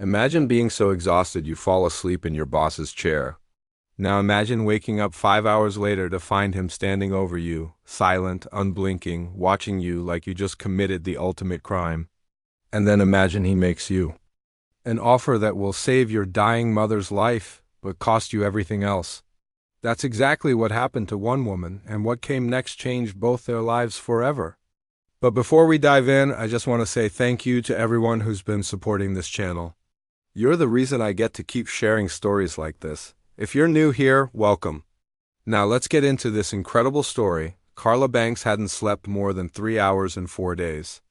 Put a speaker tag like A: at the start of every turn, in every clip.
A: Imagine being so exhausted you fall asleep in your boss's chair. Now imagine waking up 5 hours later to find him standing over you, silent, unblinking, watching you like you just committed the ultimate crime. And then imagine he makes you an offer that will save your dying mother's life, but cost you everything else. That's exactly what happened to one woman, and what came next changed both their lives forever. But before we dive in, I just want to say thank you to everyone who's been supporting this channel. You're the reason I get to keep sharing stories like this. If you're new here, welcome. Now let's get into this incredible story. Carla Banks hadn't slept more than 3 hours in 4 days.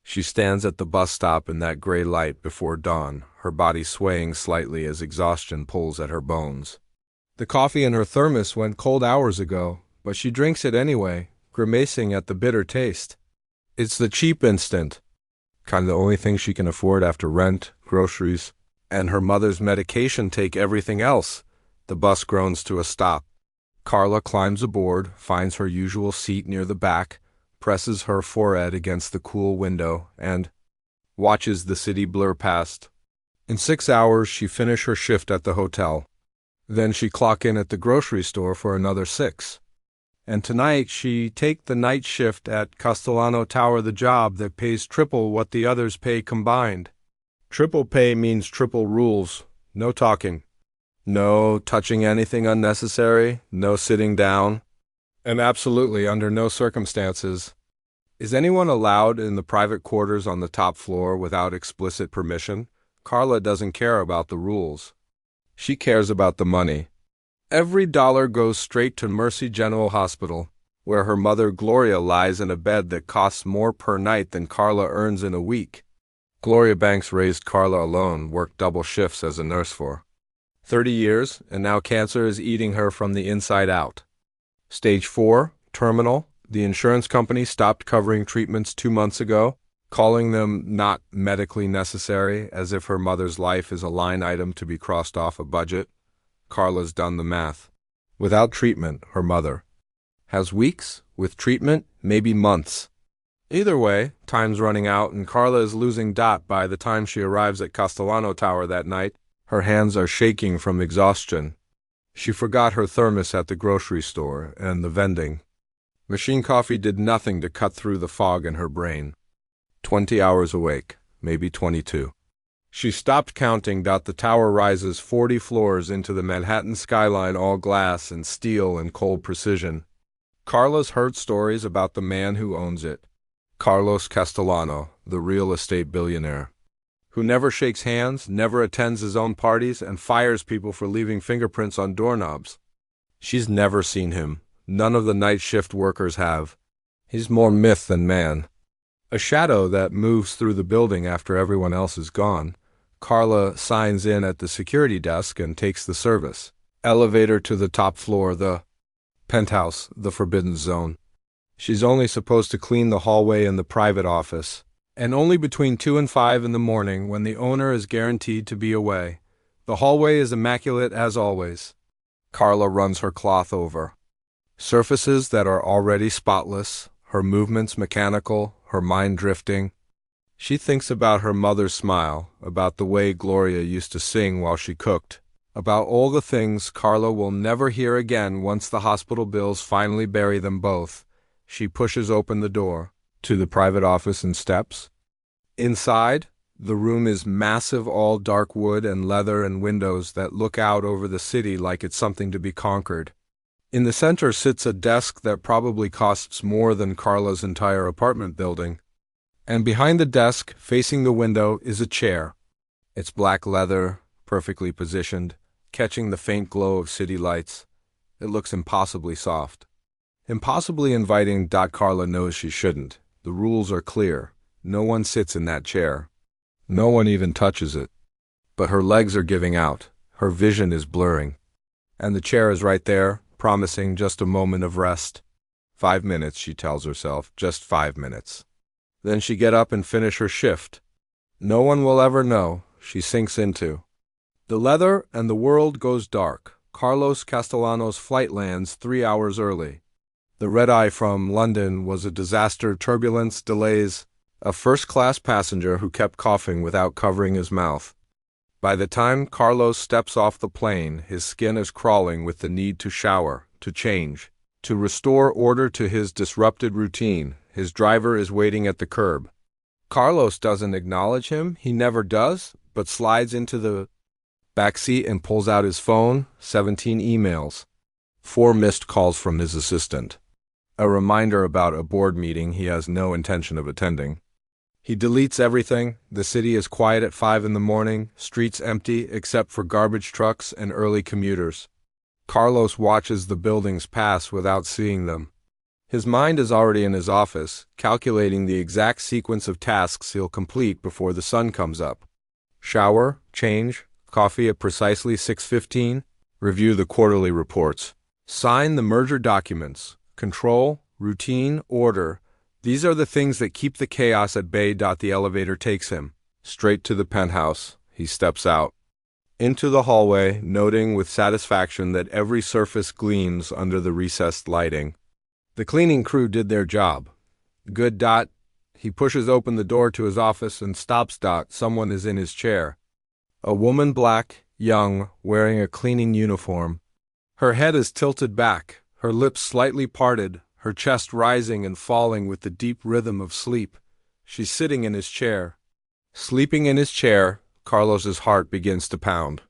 A: She stands at the bus stop in that gray light before dawn, her body swaying slightly as exhaustion pulls at her bones. The coffee in her thermos went cold hours ago, but she drinks it anyway, grimacing at the bitter taste. It's the cheap instant, kind of the only thing she can afford after rent, groceries, and her mother's medication take everything else. The bus groans to a stop. Carla climbs aboard, finds her usual seat near the back, presses her forehead against the cool window, and watches the city blur past. In 6 hours, she finish her shift at the hotel. Then she clock in at the grocery store for another 6. And tonight, she take the night shift at Castellano Tower, the job that pays triple what the others pay combined. Triple pay means triple rules. No talking. No touching anything unnecessary. No sitting down. And absolutely under no circumstances is anyone allowed in the private quarters on the top floor without explicit permission. Carla doesn't care about the rules. She cares about the money. Every dollar goes straight to Mercy General Hospital, where her mother Gloria lies in a bed that costs more per night than Carla earns in a week. Gloria Banks raised Carla alone, worked double shifts as a nurse for 30 years, and now cancer is eating her from the inside out. Stage 4, terminal. The insurance company stopped covering treatments 2 months ago, calling them not medically necessary, as if her mother's life is a line item to be crossed off a budget. Carla's done the math. Without treatment, her mother has weeks. With treatment, maybe months. Either way, time's running out, and Carla is losing dot by the time she arrives at Castellano Tower that night. Her hands are shaking from exhaustion. She forgot her thermos at the grocery store, and the vending machine coffee did nothing to cut through the fog in her brain. 20 hours awake, maybe 22. She stopped counting. The tower rises 40 floors into the Manhattan skyline, all glass and steel and cold precision. Carla's heard stories about the man who owns it, Carlos Castellano, the real estate billionaire, who never shakes hands, never attends his own parties, and fires people for leaving fingerprints on doorknobs. She's never seen him. None of the night shift workers have. He's more myth than man. A shadow that moves through the building after everyone else is gone. Carla signs in at the security desk and takes the service. Elevator to the top floor, the penthouse, the forbidden zone. She's only supposed to clean the hallway in the private office, and only between 2 and 5 in the morning when the owner is guaranteed to be away. The hallway is immaculate as always. Carla runs her cloth over surfaces that are already spotless, her movements mechanical, her mind drifting. She thinks about her mother's smile, about the way Gloria used to sing while she cooked, about all the things Carla will never hear again once the hospital bills finally bury them both. She pushes open the door to the private office and steps. Inside, the room is massive, all dark wood and leather and windows that look out over the city like it's something to be conquered. In the center sits a desk that probably costs more than Carla's entire apartment building. And behind the desk, facing the window, is a chair. It's black leather, perfectly positioned, catching the faint glow of city lights. It looks impossibly soft. Impossibly inviting. Carla knows she shouldn't. The rules are clear. No one sits in that chair. No one even touches it. But her legs are giving out. Her vision is blurring. And the chair is right there, promising just a moment of rest. 5 minutes, she tells herself, just 5 minutes. Then she get up and finish her shift. No one will ever know, she sinks into. The leather and the world goes dark. Carlos Castellano's flight lands 3 hours early. The red-eye from London was a disaster, turbulence, delays, a first-class passenger who kept coughing without covering his mouth. By the time Carlos steps off the plane, his skin is crawling with the need to shower, to change, to restore order to his disrupted routine. His driver is waiting at the curb. Carlos doesn't acknowledge him, he never does, but slides into the backseat and pulls out his phone. 17 emails. 4 missed calls from his assistant. A reminder about a board meeting he has no intention of attending. He deletes everything. The city is quiet at 5 in the morning, streets empty except for garbage trucks and early commuters. Carlos watches the buildings pass without seeing them. His mind is already in his office, calculating the exact sequence of tasks he'll complete before the sun comes up. Shower, change, coffee at precisely 6:15, review the quarterly reports. Sign the merger documents. Control, routine, order. These are the things that keep the chaos at bay. The elevator takes him straight to the penthouse. He steps out into the hallway, noting with satisfaction that every surface gleams under the recessed lighting. The cleaning crew did their job. Good. He pushes open the door to his office and stops. Someone is in his chair. A woman, black, young, wearing a cleaning uniform. Her head is tilted back, her lips slightly parted, her chest rising and falling with the deep rhythm of sleep. She's sitting in his chair. Sleeping in his chair, Carlos's heart begins to pound.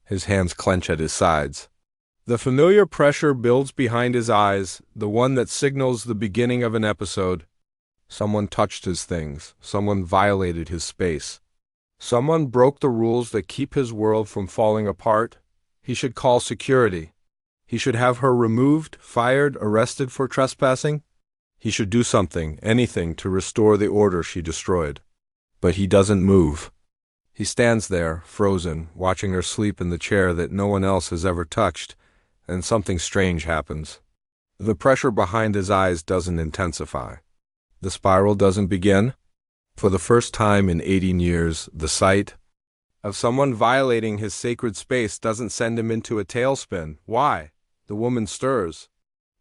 A: His hands clench at his sides. The familiar pressure builds behind his eyes, the one that signals the beginning of an episode. Someone touched his things. Someone violated his space. Someone broke the rules that keep his world from falling apart. He should call security. He should have her removed, fired, arrested for trespassing. He should do something, anything, to restore the order she destroyed. But he doesn't move. He stands there, frozen, watching her sleep in the chair that no one else has ever touched, and something strange happens. The pressure behind his eyes doesn't intensify. The spiral doesn't begin. For the first time in 18 years, the sight of someone violating his sacred space doesn't send him into a tailspin. Why? The woman stirs.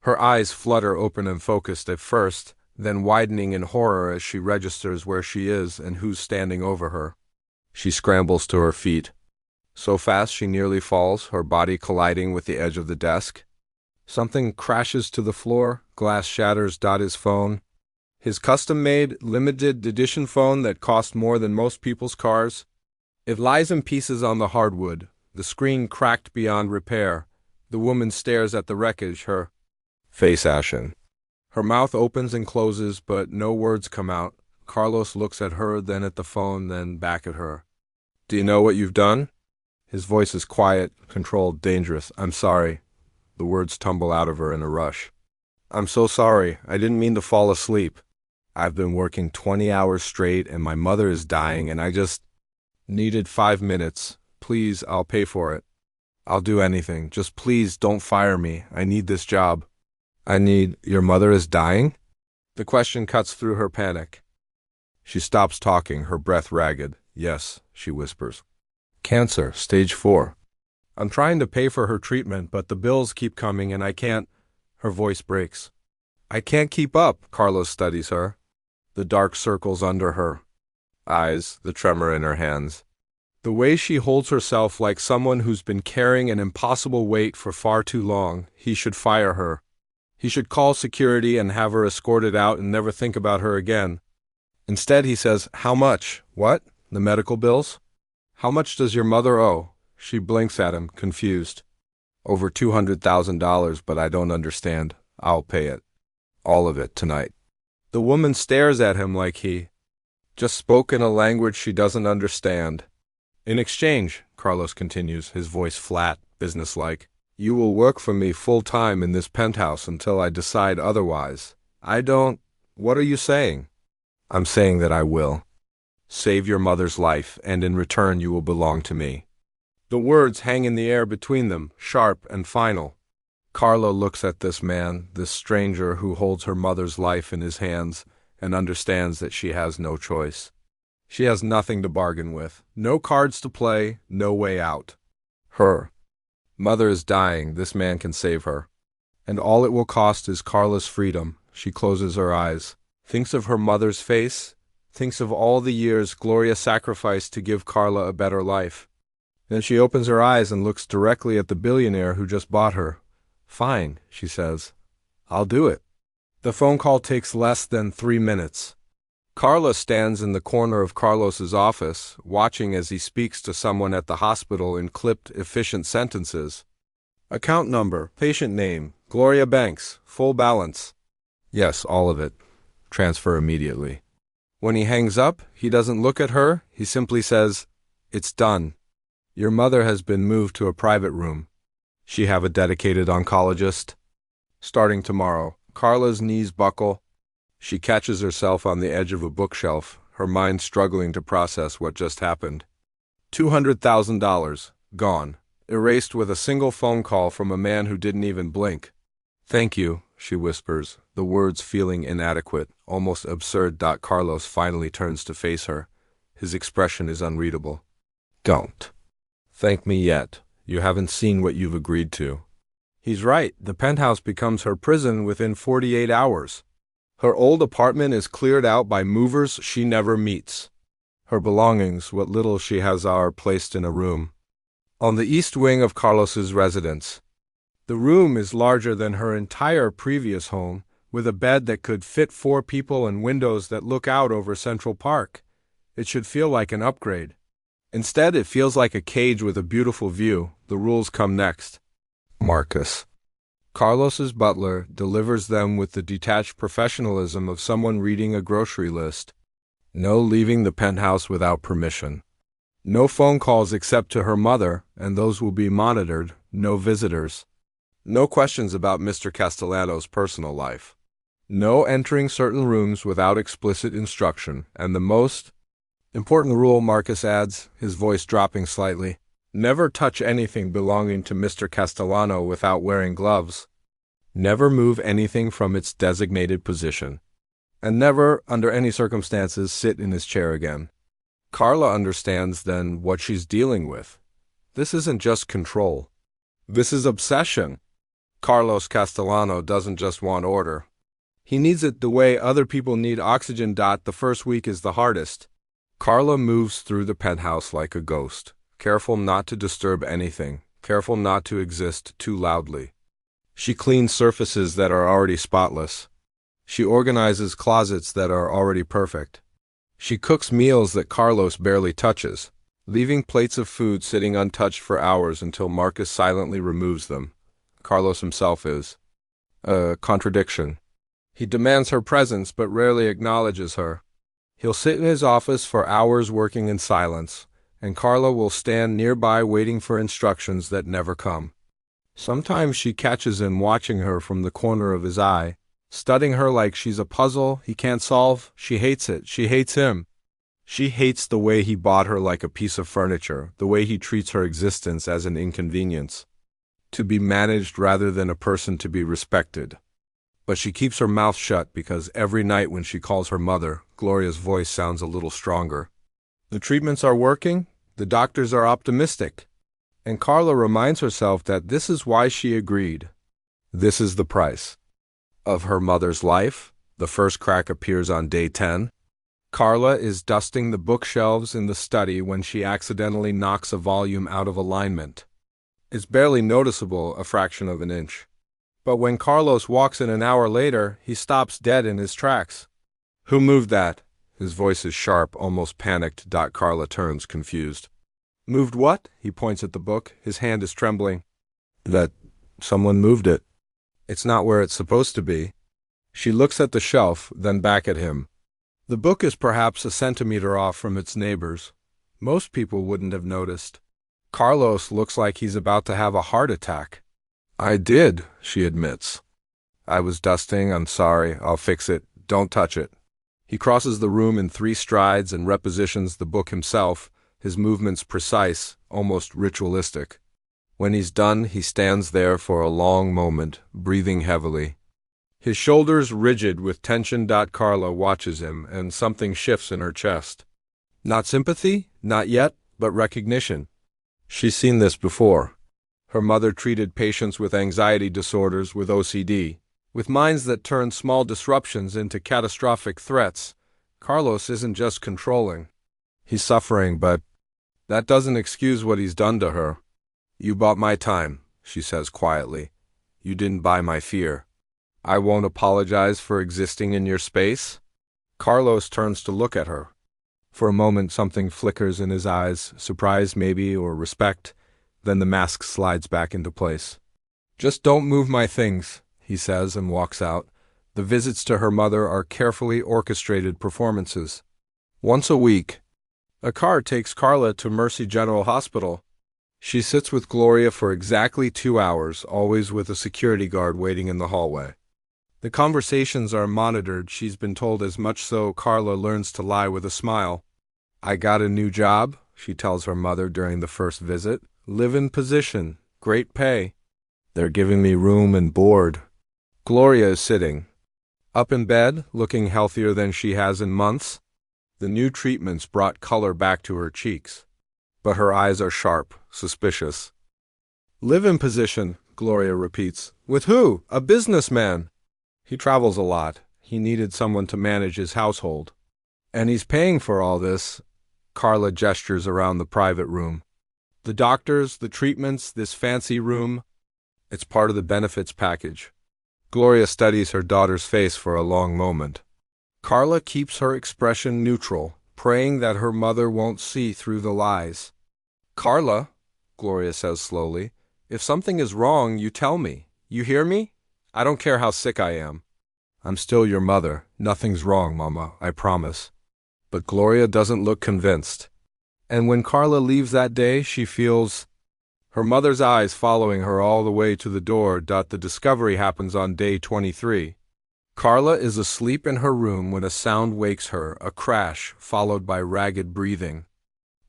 A: Her eyes flutter open and focused at first, then widening in horror as she registers where she is and who's standing over her. She scrambles to her feet. So fast she nearly falls, her body colliding with the edge of the desk. Something crashes to the floor, glass shatters. His phone. His custom-made, limited edition phone that cost more than most people's cars. It lies in pieces on the hardwood, the screen cracked beyond repair. The woman stares at the wreckage, her face ashen. Her mouth opens and closes, but no words come out. Carlos looks at her, then at the phone, then back at her. Do you know what you've done? His voice is quiet, controlled, dangerous. I'm sorry. The words tumble out of her in a rush. I'm so sorry. I didn't mean to fall asleep. I've been working 20 hours straight and my mother is dying and I just needed 5 minutes. Please, I'll pay for it. I'll do anything. Just please don't fire me. I need this job. Your mother is dying? The question cuts through her panic. She stops talking, her breath ragged. Yes, she whispers. Cancer, stage 4. I'm trying to pay for her treatment, but the bills keep coming and I can't. Her voice breaks. I can't keep up. Carlos studies her. The dark circles under her eyes, the tremor in her hands. The way she holds herself like someone who's been carrying an impossible weight for far too long. He should fire her. He should call security and have her escorted out and never think about her again. Instead, he says, how much? What? The medical bills? How much does your mother owe? She blinks at him, confused. Over $200,000, but I don't understand. I'll pay it. All of it, tonight. The woman stares at him like he just spoke in a language she doesn't understand. In exchange, Carlos continues, his voice flat, businesslike, you will work for me full-time in this penthouse until I decide otherwise. What are you saying? I'm saying that I will. Save your mother's life, and in return you will belong to me. The words hang in the air between them, sharp and final. Carlo looks at this man, this stranger who holds her mother's life in his hands, and understands that she has no choice. She has nothing to bargain with, no cards to play, no way out. Her mother is dying, this man can save her. And all it will cost is Carla's freedom. She closes her eyes, thinks of her mother's face, thinks of all the years Gloria sacrificed to give Carla a better life. Then she opens her eyes and looks directly at the billionaire who just bought her. Fine, she says. I'll do it. The phone call takes less than 3 minutes. Carla stands in the corner of Carlos's office, watching as he speaks to someone at the hospital in clipped, efficient sentences. Account number, patient name, Gloria Banks, full balance. Yes, all of it. Transfer immediately. When he hangs up, he doesn't look at her, he simply says, "It's done. Your mother has been moved to a private room. She have a dedicated oncologist." Starting tomorrow, Carla's knees buckle. She catches herself on the edge of a bookshelf, her mind struggling to process what just happened. $200,000, gone, erased with a single phone call from a man who didn't even blink. "Thank you," she whispers, the words feeling inadequate, almost absurd. Carlos finally turns to face her. His expression is unreadable. "Don't thank me yet. You haven't seen what you've agreed to." He's right. The penthouse becomes her prison within 48 hours. Her old apartment is cleared out by movers she never meets. Her belongings, what little she has, are placed in a room on the east wing of Carlos's residence. The room is larger than her entire previous home, with a bed that could fit 4 people and windows that look out over Central Park. It should feel like an upgrade. Instead, it feels like a cage with a beautiful view. The rules come next. Marcus, Carlos's butler, delivers them with the detached professionalism of someone reading a grocery list. No leaving the penthouse without permission. No phone calls except to her mother, and those will be monitored. No visitors. No questions about Mr. Castellano's personal life. No entering certain rooms without explicit instruction. And the most important rule, Marcus adds, his voice dropping slightly: never touch anything belonging to Mr. Castellano without wearing gloves. Never move anything from its designated position. And never, under any circumstances, sit in his chair again. Carla understands then what she's dealing with. This isn't just control. This is obsession. Carlos Castellano doesn't just want order. He needs it the way other people need oxygen. The first week is the hardest. Carla moves through the penthouse like a ghost, careful not to disturb anything, careful not to exist too loudly. She cleans surfaces that are already spotless. She organizes closets that are already perfect. She cooks meals that Carlos barely touches, leaving plates of food sitting untouched for hours until Marcus silently removes them. Carlos himself is a contradiction. He demands her presence but rarely acknowledges her. He'll sit in his office for hours working in silence, and Carla will stand nearby waiting for instructions that never come. Sometimes she catches him watching her from the corner of his eye, studying her like she's a puzzle he can't solve. She hates it. She hates him. She hates the way he bought her like a piece of furniture, the way he treats her existence as an inconvenience, to be managed rather than a person to be respected. But she keeps her mouth shut because every night when she calls her mother, Gloria's voice sounds a little stronger. The treatments are working. The doctors are optimistic. And Carla reminds herself that this is why she agreed. This is the price of her mother's life. The first crack appears on day 10. Carla is dusting the bookshelves in the study when she accidentally knocks a volume out of alignment. It's barely noticeable, a fraction of an inch. But when Carlos walks in an hour later, he stops dead in his tracks. "Who moved that?" His voice is sharp, almost panicked. Carla turns, confused. "Moved what?" He points at the book. His hand is trembling. "That someone moved it. It's not where it's supposed to be." She looks at the shelf, then back at him. The book is perhaps a centimeter off from its neighbors. Most people wouldn't have noticed. Carlos looks like he's about to have a heart attack. "I did," she admits. "I was dusting. I'm sorry. I'll fix it. Don't touch it." He crosses the room in 3 strides and repositions the book himself, his movements precise, almost ritualistic. When he's done, he stands there for a long moment, breathing heavily. His shoulders rigid with tension. Carla watches him, and something shifts in her chest. Not sympathy, not yet, but recognition. She's seen this before. Her mother treated patients with anxiety disorders, with OCD, with minds that turn small disruptions into catastrophic threats. Carlos isn't just controlling. He's suffering, but That doesn't excuse what he's done to her. You bought my time, she says quietly. You didn't buy my fear. I won't apologize for existing in your space. Carlos turns to look at her. For a moment something flickers in his eyes, surprise maybe, or respect. Then the mask slides back into place. Just don't move my things, he says and walks out. The visits to her mother are carefully orchestrated performances. Once a week, a car takes Carla to Mercy General Hospital. She sits with Gloria for exactly 2 hours, always with a security guard waiting in the hallway. The conversations are monitored, she's been told, as much so Carla learns to lie with a smile. I got a new job, she tells her mother during the first visit. Live-in position, great pay. They're giving me room and board. Gloria is sitting up in bed, looking healthier than she has in months. The new treatments brought color back to her cheeks. But her eyes are sharp, suspicious. Live-in position, Gloria repeats. With who? A businessman. He travels a lot. He needed someone to manage his household. And he's paying for all this. Carla gestures around the private room. The doctors, the treatments, this fancy room. It's part of the benefits package. Gloria studies her daughter's face for a long moment. Carla keeps her expression neutral, praying that her mother won't see through the lies. Carla, Gloria says slowly, if something is wrong, you tell me. You hear me? I don't care how sick I am. I'm still your mother. Nothing's wrong, Mama, I promise. But Gloria doesn't look convinced. And when Carla leaves that day, she feels her mother's eyes following her all the way to the door. The discovery happens on day 23. Carla is asleep in her room when a sound wakes her, a crash, followed by ragged breathing.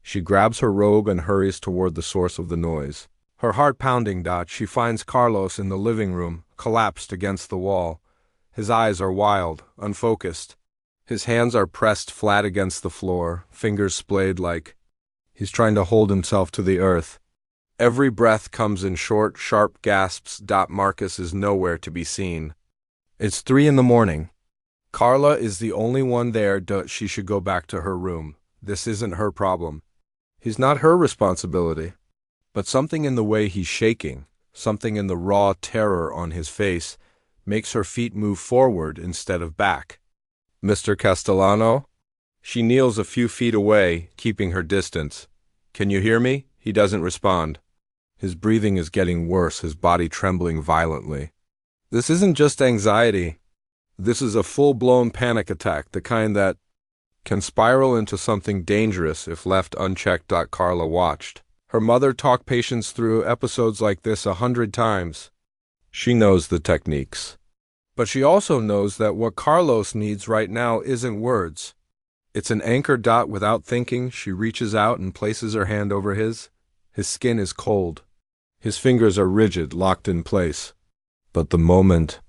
A: She grabs her robe and hurries toward the source of the noise. Her heart pounding. She finds Carlos in the living room, collapsed against the wall. His eyes are wild, unfocused. His hands are pressed flat against the floor, fingers splayed like he's trying to hold himself to the earth. Every breath comes in short, sharp gasps. Marcus is nowhere to be seen. It's 3 a.m. Carla is the only one there. She should go back to her room. This isn't her problem. He's not her responsibility. But something in the way he's shaking, something in the raw terror on his face, makes her feet move forward instead of back. Mr. Castellano? She kneels a few feet away, keeping her distance. Can you hear me? He doesn't respond. His breathing is getting worse, his body trembling violently. This isn't just anxiety. This is a full-blown panic attack, the kind that can spiral into something dangerous if left unchecked. Carla watched her mother talk patients through episodes like this 100 times. She knows the techniques. But she also knows that what Carlos needs right now isn't words. It's an anchor. Without thinking, she reaches out and places her hand over his. His skin is cold. His fingers are rigid, locked in place. But the moment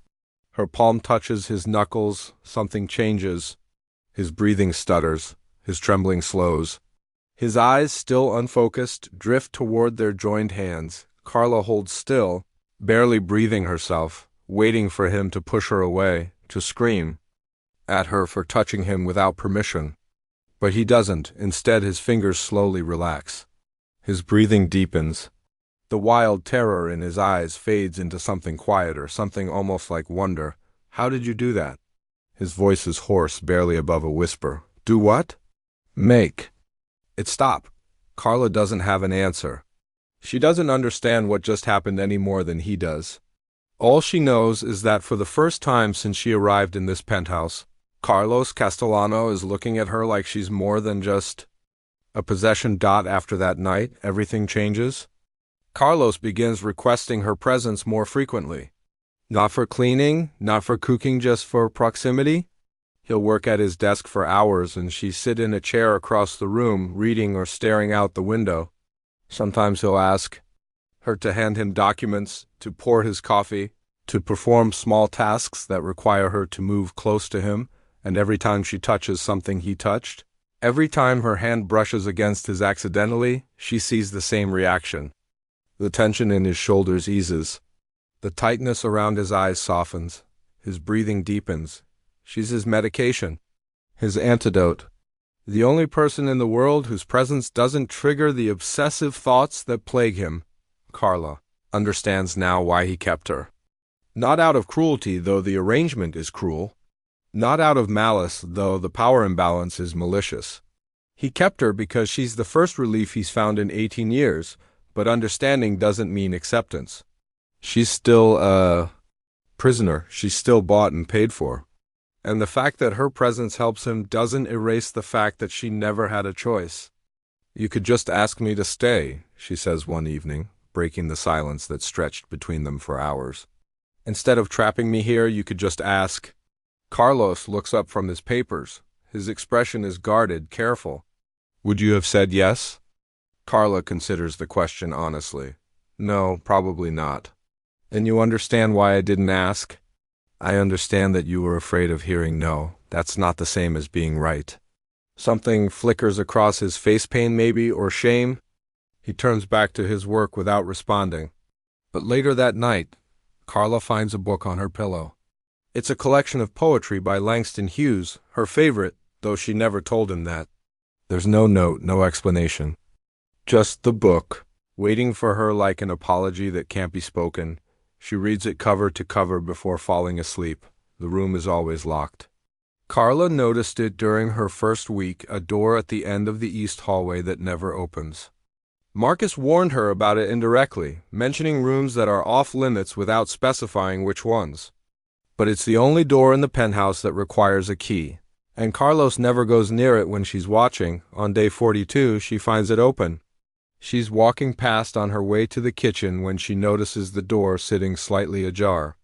A: her palm touches his knuckles, something changes. His breathing stutters, his trembling slows. His eyes, still unfocused, drift toward their joined hands. Carla holds still, barely breathing herself, waiting for him to push her away, to scream at her for touching him without permission. But he doesn't. Instead, his fingers slowly relax. His breathing deepens. The wild terror in his eyes fades into something quieter, something almost like wonder. How did you do that? His voice is hoarse, barely above a whisper. Do what? Make it stop. Carla doesn't have an answer. She doesn't understand what just happened any more than he does. All she knows is that for the first time since she arrived in this penthouse, Carlos Castellano is looking at her like she's more than just a possession. After that night, everything changes. Carlos begins requesting her presence more frequently. Not for cleaning, not for cooking, just for proximity. He'll work at his desk for hours and she sit in a chair across the room, reading or staring out the window. Sometimes he'll ask her to hand him documents, to pour his coffee, to perform small tasks that require her to move close to him, and every time she touches something he touched, every time her hand brushes against his accidentally, she sees the same reaction. The tension in his shoulders eases. The tightness around his eyes softens. His breathing deepens. She's his medication, his antidote. The only person in the world whose presence doesn't trigger the obsessive thoughts that plague him. Carla understands now why he kept her. Not out of cruelty, though the arrangement is cruel. Not out of malice, though the power imbalance is malicious. He kept her because she's the first relief he's found in 18 years, but understanding doesn't mean acceptance. She's still a prisoner. She's still bought and paid for. And the fact that her presence helps him doesn't erase the fact that she never had a choice. "You could just ask me to stay," she says one evening, breaking the silence that stretched between them for hours. "Instead of trapping me here, you could just ask." Carlos looks up from his papers. His expression is guarded, careful. "Would you have said yes?" Carla considers the question honestly. "No, probably not." "And you understand why I didn't ask?" "I understand that you were afraid of hearing no. That's not the same as being right." Something flickers across his face, pain maybe, or shame. He turns back to his work without responding. But later that night, Carla finds a book on her pillow. It's a collection of poetry by Langston Hughes, her favorite, though she never told him that. There's no note, no explanation. Just the book, waiting for her like an apology that can't be spoken. She reads it cover to cover before falling asleep. The room is always locked. Carla noticed it during her first week, a door at the end of the east hallway that never opens. Marcus warned her about it indirectly, mentioning rooms that are off-limits without specifying which ones. But it's the only door in the penthouse that requires a key, and Carlos never goes near it when she's watching. On day 42, she finds it open. She's walking past on her way to the kitchen when she notices the door sitting slightly ajar.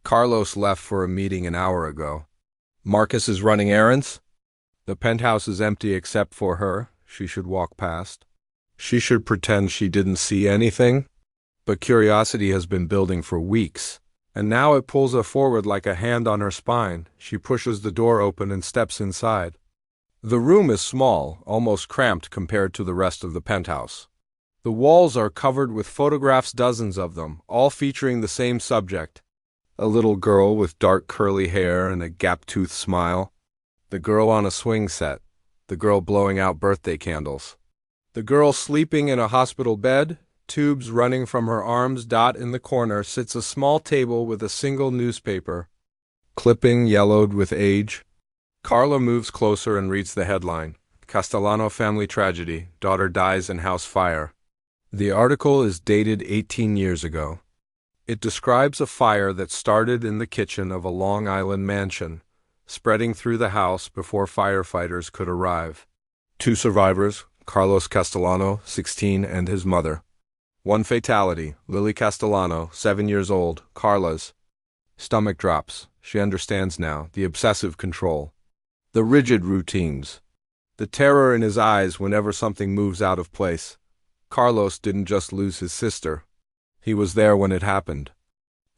A: Carlos left for a meeting an hour ago. Marcus is running errands? The penthouse is empty except for her. She should walk past. She should pretend she didn't see anything. But curiosity has been building for weeks, and now it pulls her forward like a hand on her spine. She pushes the door open and steps inside. The room is small, almost cramped compared to the rest of the penthouse. The walls are covered with photographs, dozens of them, all featuring the same subject. A little girl with dark curly hair and a gap-toothed smile. The girl on a swing set. The girl blowing out birthday candles. The girl sleeping in a hospital bed, tubes running from her arms. In the corner sits a small table with a single newspaper, clipping yellowed with age. Carla moves closer and reads the headline. Castellano family tragedy. Daughter dies in house fire. The article is dated 18 years ago. It describes a fire that started in the kitchen of a Long Island mansion, spreading through the house before firefighters could arrive. 2 survivors, Carlos Castellano, 16, and his mother. 1 fatality, Lily Castellano, 7 years old, Carla's. Stomach drops. She understands now. The obsessive control. The rigid routines. The terror in his eyes whenever something moves out of place. Carlos didn't just lose his sister. He was there when it happened.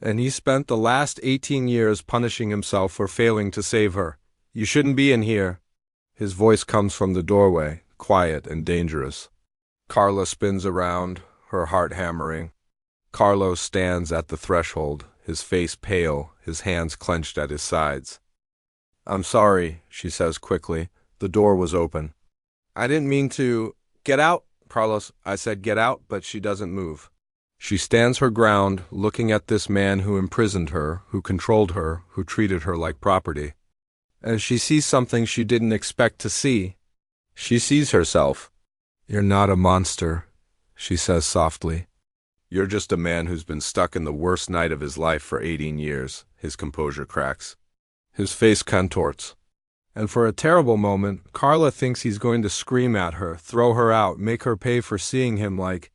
A: And he spent the last 18 years punishing himself for failing to save her. "You shouldn't be in here." His voice comes from the doorway, quiet and dangerous. Carla spins around, her heart hammering. Carlos stands at the threshold, his face pale, his hands clenched at his sides. "I'm sorry," she says quickly. The door was open. "I didn't mean to—" "Get out, Carlos." I said get out, but she doesn't move. She stands her ground, looking at this man who imprisoned her, who controlled her, who treated her like property. And she sees something she didn't expect to see. She sees herself. "You're not a monster," she says softly. "You're just a man who's been stuck in the worst night of his life for 18 years. His composure cracks. His face contorts. And for a terrible moment, Carla thinks he's going to scream at her, throw her out, make her pay for seeing him like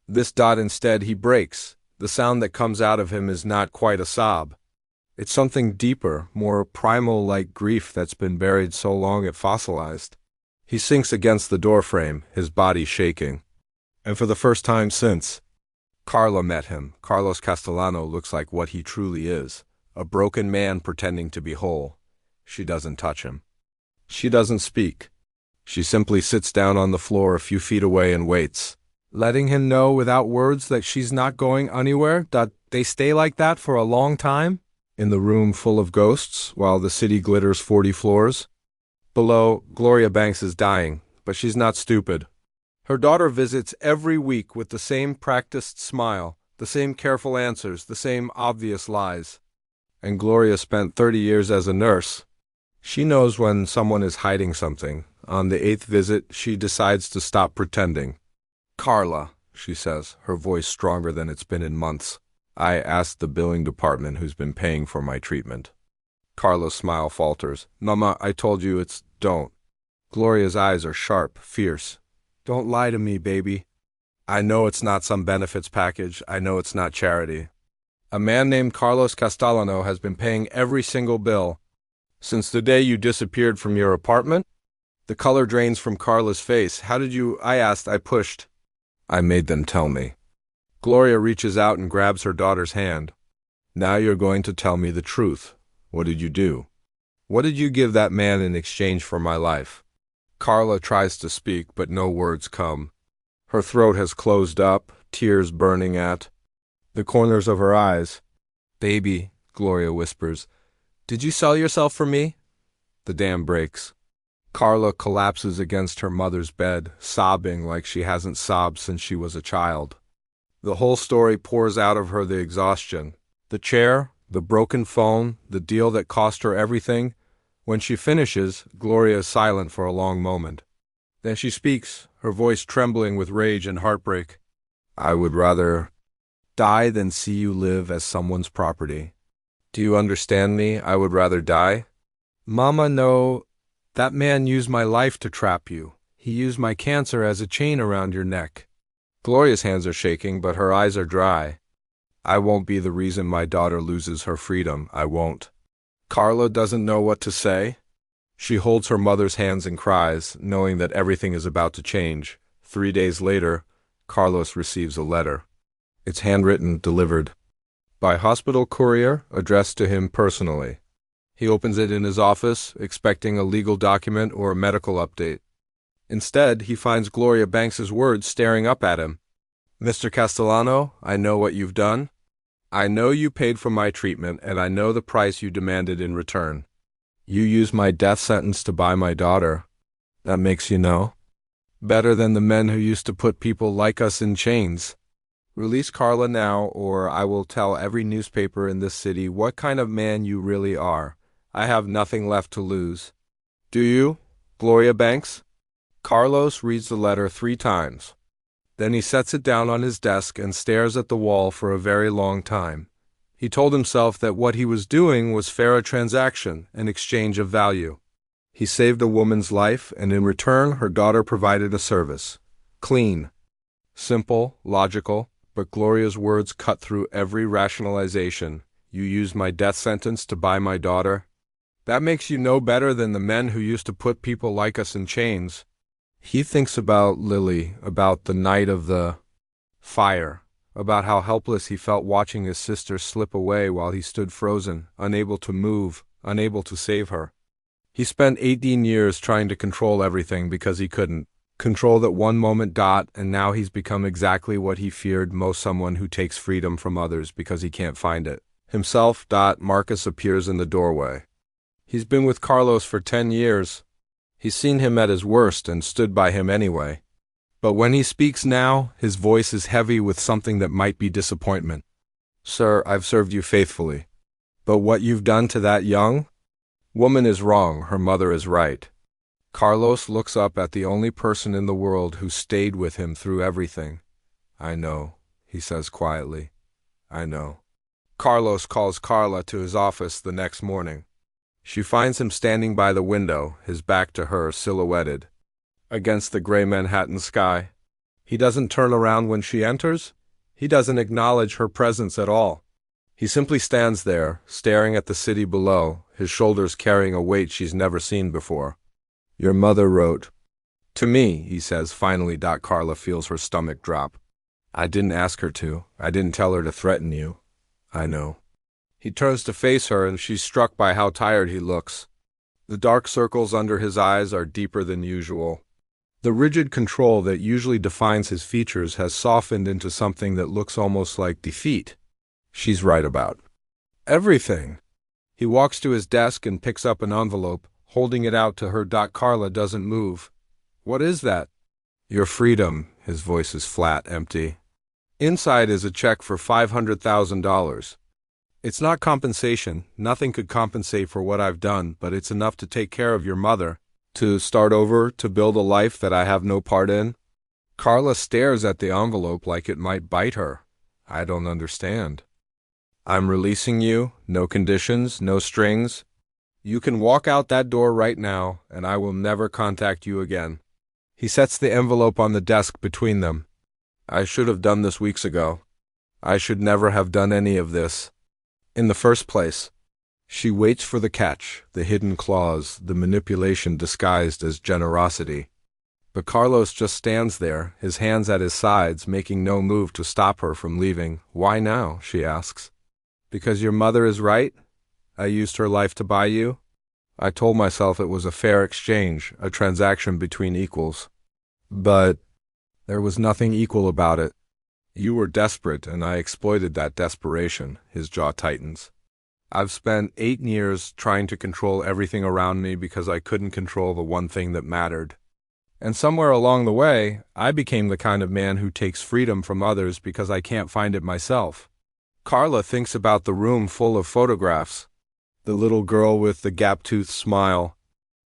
A: this. Instead, he breaks. The sound that comes out of him is not quite a sob. It's something deeper, more primal, like grief that's been buried so long it fossilized. He sinks against the doorframe, his body shaking. And for the first time since Carla met him, Carlos Castellano looks like what he truly is, a broken man pretending to be whole. She doesn't touch him. She doesn't speak. She simply sits down on the floor a few feet away and waits, letting him know without words that she's not going anywhere. They stay like that for a long time, in the room full of ghosts, while the city glitters 40 floors. Below, Gloria Banks is dying, but she's not stupid. Her daughter visits every week with the same practiced smile, the same careful answers, the same obvious lies. And Gloria spent 30 years as a nurse. She knows when someone is hiding something. On the 8th visit, she decides to stop pretending. "Carla," she says, her voice stronger than it's been in months. "I asked the billing department who's been paying for my treatment." Carla's smile falters. "Mama, I told you it's don't." Gloria's eyes are sharp, fierce. "Don't lie to me, baby. I know it's not some benefits package. I know it's not charity. A man named Carlos Castellano has been paying every single bill. Since the day you disappeared from your apartment?" The color drains from Carla's face. "How did you—" I asked, I pushed. "I made them tell me." Gloria reaches out and grabs her daughter's hand. "Now you're going to tell me the truth. What did you do? What did you give that man in exchange for my life?" Carla tries to speak, but no words come. Her throat has closed up, tears burning at the corners of her eyes. "Baby," Gloria whispers, "did you sell yourself for me?" The dam breaks. Carla collapses against her mother's bed, sobbing like she hasn't sobbed since she was a child. The whole story pours out of her, the exhaustion. The chair, the broken phone, the deal that cost her everything. When she finishes, Gloria is silent for a long moment. Then she speaks, her voice trembling with rage and heartbreak. "I would rather die than see you live as someone's property. Do you understand me? I would rather die." "Mama, no. That man used my life to trap you. He used my cancer as a chain around your neck." Gloria's hands are shaking, but her eyes are dry. "I won't be the reason my daughter loses her freedom. I won't." Carla doesn't know what to say. She holds her mother's hands and cries, knowing that everything is about to change. 3 days later, Carlos receives a letter. It's handwritten, delivered by hospital courier, addressed to him personally. He opens it in his office, expecting a legal document or a medical update. Instead, he finds Gloria Banks's words staring up at him. "Mr. Castellano, I know what you've done. I know you paid for my treatment, and I know the price you demanded in return. You used my death sentence to buy my daughter. That makes you know better than the men who used to put people like us in chains. Release Carla now, or I will tell every newspaper in this city what kind of man you really are. I have nothing left to lose. Do you, Gloria Banks?" Carlos reads the letter 3 times. Then he sets it down on his desk and stares at the wall for a very long time. He told himself that what he was doing was fair a transaction, an exchange of value. He saved a woman's life, and in return her daughter provided a service. Clean. Simple, logical, but Gloria's words cut through every rationalization. "You used my death sentence to buy my daughter. That makes you no better than the men who used to put people like us in chains." He thinks about Lily, about the night of the fire, about how helpless he felt watching his sister slip away while he stood frozen, unable to move, unable to save her. He spent 18 years trying to control everything because he couldn't. Control that one moment, and now he's become exactly what he feared most, someone who takes freedom from others because he can't find it. Himself, Marcus appears in the doorway. He's been with Carlos for 10 years. He's seen him at his worst and stood by him anyway. But when he speaks now, his voice is heavy with something that might be disappointment. "Sir, I've served you faithfully. But what you've done to that young woman is wrong. Her mother is right." Carlos looks up at the only person in the world who stayed with him through everything. "I know," he says quietly. "I know." Carlos calls Carla to his office the next morning. She finds him standing by the window, his back to her, silhouetted against the gray Manhattan sky. He doesn't turn around when she enters. He doesn't acknowledge her presence at all. He simply stands there, staring at the city below, his shoulders carrying a weight she's never seen before. "Your mother wrote to me," he says finally. Carla feels her stomach drop. "I didn't ask her to. I didn't tell her to threaten you. I know." He turns to face her, and she's struck by how tired he looks. The dark circles under his eyes are deeper than usual. The rigid control that usually defines his features has softened into something that looks almost like defeat. She's right about everything. He walks to his desk and picks up an envelope, holding it out to her. Carla doesn't move. What is that? Your freedom. His voice is flat, empty. Inside is a check for $500,000. It's not compensation. Nothing could compensate for what I've done, but it's enough to take care of your mother, to start over, to build a life that I have no part in. Carla stares at the envelope like it might bite her. I don't understand. I'm releasing you, no conditions, no strings. You can walk out that door right now, and I will never contact you again. He sets the envelope on the desk between them. I should have done this weeks ago. I should never have done any of this. In the first place. She waits for the catch, the hidden clause, the manipulation disguised as generosity. But Carlos just stands there, his hands at his sides, making no move to stop her from leaving. Why now? She asks. Because your mother is right? I used her life to buy you? I told myself it was a fair exchange, a transaction between equals. But there was nothing equal about it. You were desperate, and I exploited that desperation. His jaw tightens. I've spent 8 years trying to control everything around me because I couldn't control the one thing that mattered. And somewhere along the way, I became the kind of man who takes freedom from others because I can't find it myself. Carla thinks about the room full of photographs. The little girl with the gap-toothed smile.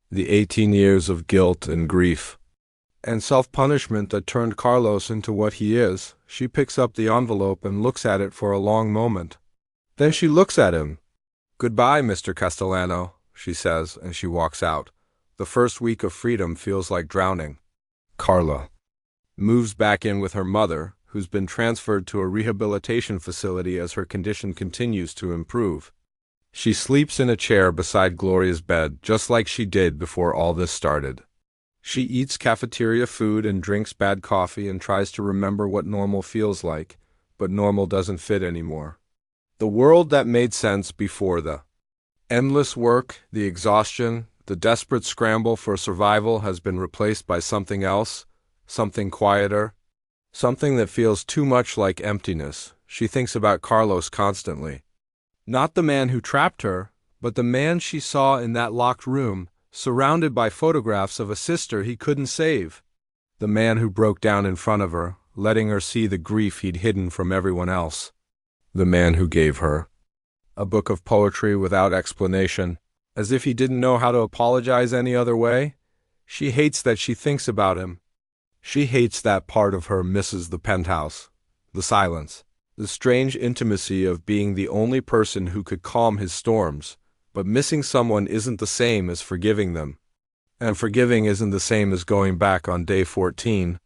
A: The 18 years of guilt and grief. And self-punishment that turned Carlos into what he is. She picks up the envelope and looks at it for a long moment. Then she looks at him. Goodbye, Mr. Castellano, she says, and she walks out. The first week of freedom feels like drowning. Carla moves back in with her mother, who's been transferred to a rehabilitation facility as her condition continues to improve. She sleeps in a chair beside Gloria's bed, just like she did before all this started. She eats cafeteria food and drinks bad coffee and tries to remember what normal feels like, but normal doesn't fit anymore. The world that made sense before the endless work, the exhaustion, the desperate scramble for survival has been replaced by something else, something quieter, something that feels too much like emptiness. She thinks about Carlos constantly. Not the man who trapped her, but the man she saw in that locked room, surrounded by photographs of a sister he couldn't save. The man who broke down in front of her, letting her see the grief he'd hidden from everyone else. The man who gave her a book of poetry without explanation, as if he didn't know how to apologize any other way. She hates that she thinks about him. She hates that part of her misses the penthouse, the silence, the strange intimacy of being the only person who could calm his storms. But missing someone isn't the same as forgiving them. And forgiving isn't the same as going back on day 14.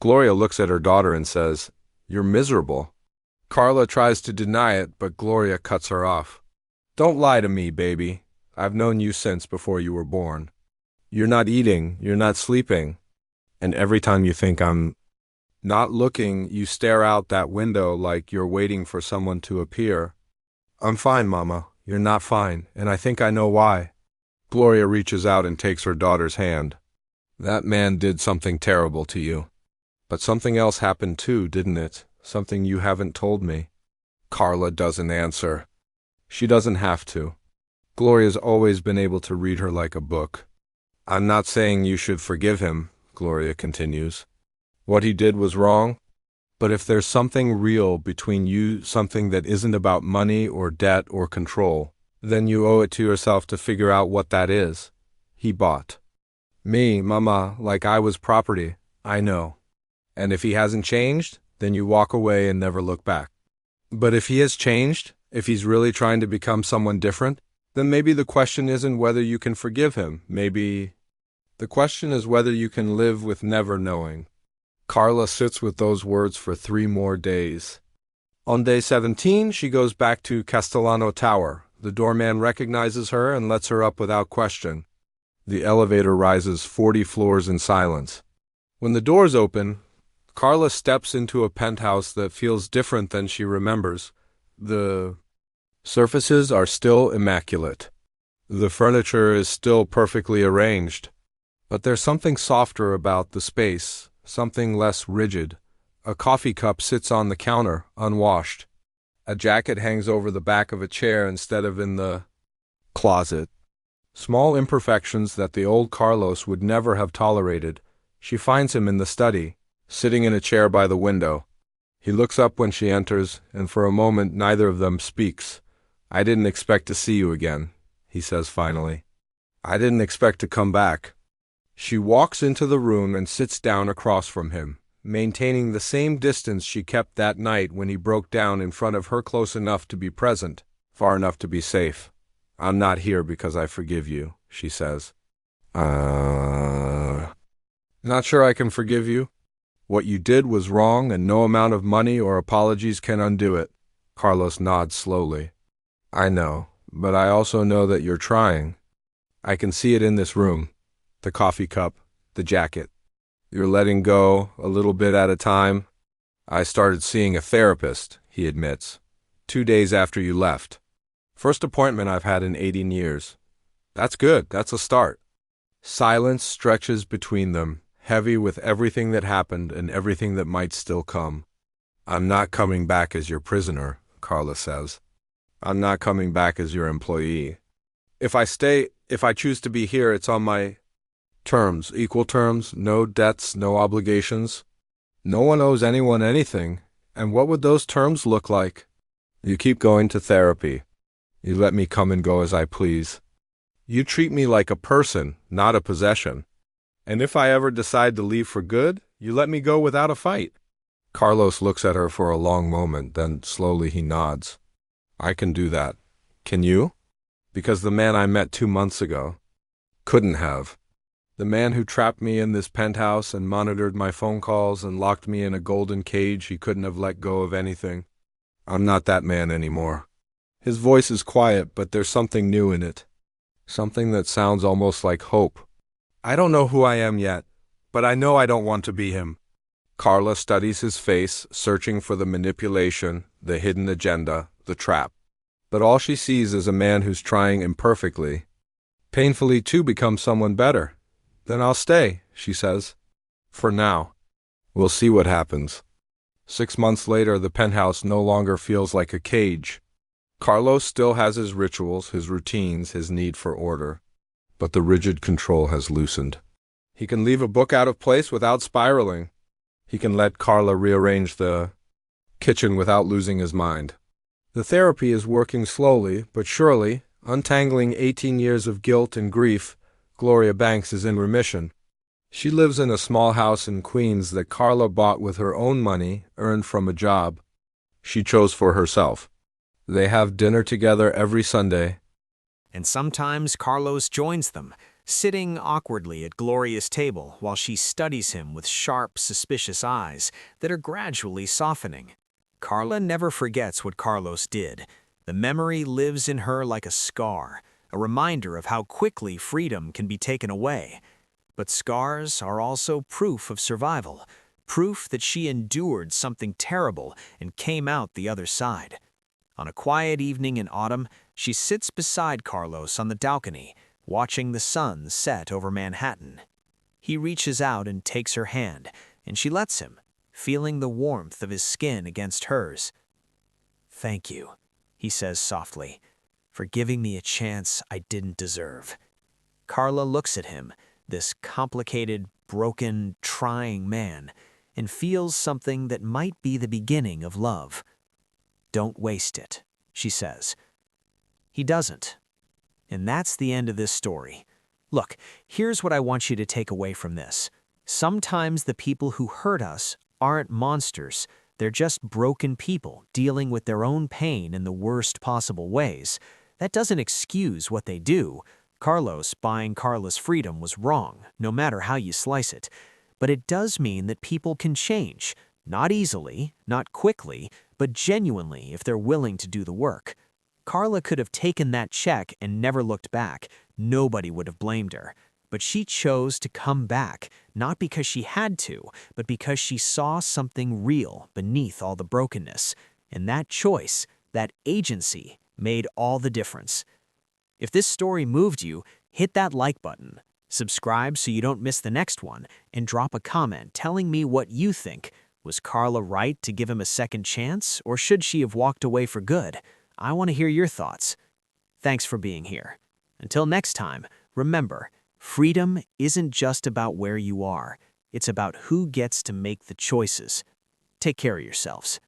A: Gloria looks at her daughter and says, "You're miserable." Carla tries to deny it, but Gloria cuts her off. "Don't lie to me, baby. I've known you since before you were born. You're not eating, you're not sleeping. And every time you think I'm not looking, you stare out that window like you're waiting for someone to appear. I'm fine, Mama. You're not fine, and I think I know why." Gloria reaches out and takes her daughter's hand. "That man did something terrible to you. But something else happened too, didn't it? Something you haven't told me." Carla doesn't answer. She doesn't have to. Gloria's always been able to read her like a book. "I'm not saying you should forgive him," Gloria continues. "What he did was wrong. But if there's something real between you, something that isn't about money or debt or control, then you owe it to yourself to figure out what that is. He bought me, Mama, like I was property. I know. And if he hasn't changed, then you walk away and never look back. But if he has changed, if he's really trying to become someone different, then maybe the question isn't whether you can forgive him. Maybe the question is whether you can live with never knowing." Carla sits with those words for 3 more days. On day 17, she goes back to Castellano Tower. The doorman recognizes her and lets her up without question. The elevator rises 40 floors in silence. When the doors open, Carla steps into a penthouse that feels different than she remembers. The surfaces are still immaculate. The furniture is still perfectly arranged. But there's something softer about the space. Something less rigid. A coffee cup sits on the counter, unwashed. A jacket hangs over the back of a chair instead of in the closet. Small imperfections that the old Carlos would never have tolerated. She finds him in the study, sitting in a chair by the window. He looks up when she enters, and for a moment neither of them speaks. "I didn't expect to see you again," he says finally. "I didn't expect to come back." She walks into the room and sits down across from him, maintaining the same distance she kept that night when he broke down in front of her, close enough to be present, far enough to be safe. "I'm not here because I forgive you," she says. Not sure I can forgive you. What you did was wrong, and no amount of money or apologies can undo it." Carlos nods slowly. "I know, but I also know that you're trying. I can see it in this room. The coffee cup, the jacket. You're letting go, a little bit at a time." "I started seeing a therapist," he admits, 2 days after you left. "First appointment I've had in 18 years. "That's good, that's a start." Silence stretches between them, heavy with everything that happened and everything that might still come. "I'm not coming back as your prisoner," Carla says. "I'm not coming back as your employee. If I choose to be here, it's on my terms, equal terms, no debts, no obligations. No one owes anyone anything, and what would those terms look like? You keep going to therapy. You let me come and go as I please. You treat me like a person, not a possession. And if I ever decide to leave for good, you let me go without a fight." Carlos looks at her for a long moment, then slowly he nods. "I can do that. Can you?" "Because the man I met 2 months ago couldn't have. The man who trapped me in this penthouse and monitored my phone calls and locked me in a golden cage, he couldn't have let go of anything. I'm not that man anymore." His voice is quiet, but there's something new in it. Something that sounds almost like hope. "I don't know who I am yet, but I know I don't want to be him." Carla studies his face, searching for the manipulation, the hidden agenda, the trap. But all she sees is a man who's trying imperfectly, painfully to become someone better. "Then I'll stay," she says. "For now. We'll see what happens." 6 months later, the penthouse no longer feels like a cage. Carlos still has his rituals, his routines, his need for order. But the rigid control has loosened. He can leave a book out of place without spiraling. He can let Carla rearrange the kitchen without losing his mind. The therapy is working slowly, but surely, untangling 18 years of guilt and grief. Gloria Banks is in remission. She lives in a small house in Queens that Carla bought with her own money, earned from a job she chose for herself. They have dinner together every Sunday.
B: And sometimes Carlos joins them, sitting awkwardly at Gloria's table while she studies him with sharp, suspicious eyes that are gradually softening. Carla never forgets what Carlos did. The memory lives in her like a scar, a reminder of how quickly freedom can be taken away. But scars are also proof of survival, proof that she endured something terrible and came out the other side. On a quiet evening in autumn, she sits beside Carlos on the balcony, watching the sun set over Manhattan. He reaches out and takes her hand, and she lets him, feeling the warmth of his skin against hers. "Thank you," he says softly, "for giving me a chance I didn't deserve." Carla looks at him, this complicated, broken, trying man, and feels something that might be the beginning of love. "Don't waste it," she says. He doesn't. And that's the end of this story. Look, here's what I want you to take away from this. Sometimes the people who hurt us aren't monsters. They're just broken people dealing with their own pain in the worst possible ways. That doesn't excuse what they do. Carlos buying Carla's freedom was wrong, no matter how you slice it. But it does mean that people can change. Not easily, not quickly, but genuinely if they're willing to do the work. Carla could have taken that check and never looked back. Nobody would have blamed her. But she chose to come back, not because she had to, but because she saw something real beneath all the brokenness. And that choice, that agency, made all the difference. If this story moved you, hit that like button. Subscribe so you don't miss the next one, and drop a comment telling me what you think. Was Carla right to give him a second chance, or should she have walked away for good? I want to hear your thoughts. Thanks for being here. Until next time, remember, freedom isn't just about where you are, it's about who gets to make the choices. Take care of yourselves.